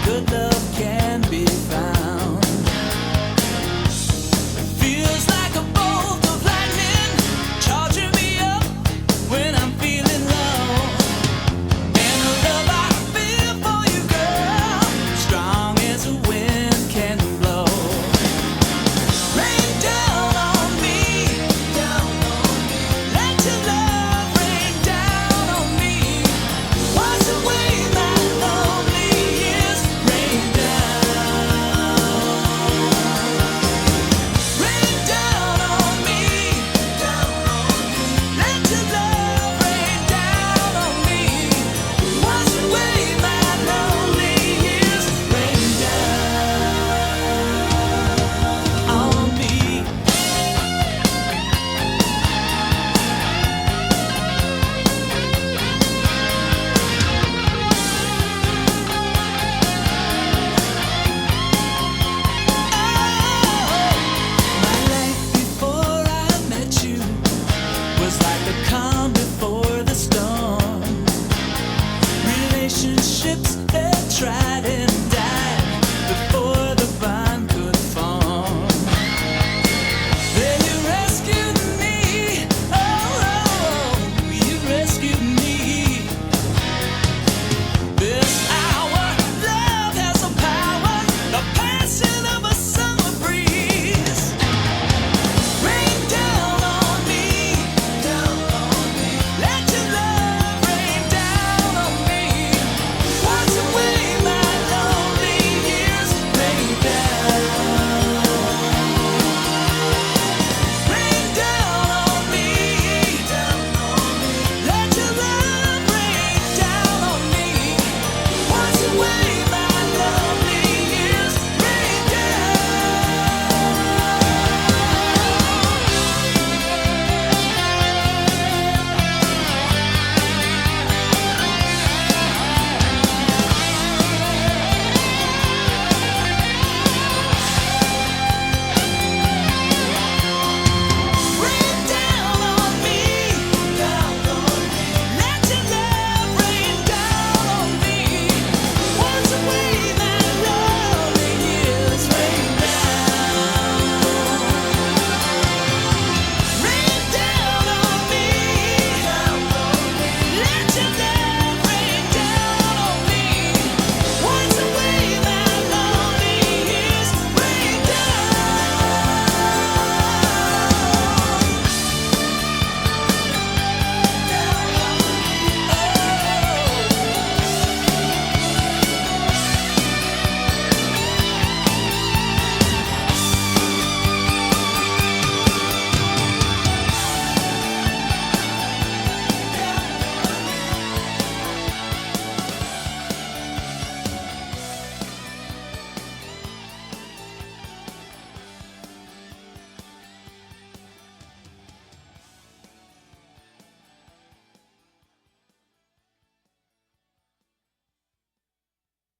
good love can be found. Feels like a bolt of lightning charging me up when I'm feeling low. And the love I feel for you, girl, strong as a wind can blow. Rain down on me, let your love rain down on me. Wash away my lonely years. Rain down on me. Let your love rain down on me. Wash away my lonely years. Rain down on me. My life before I met you was like the calm before the storm. Relationships that try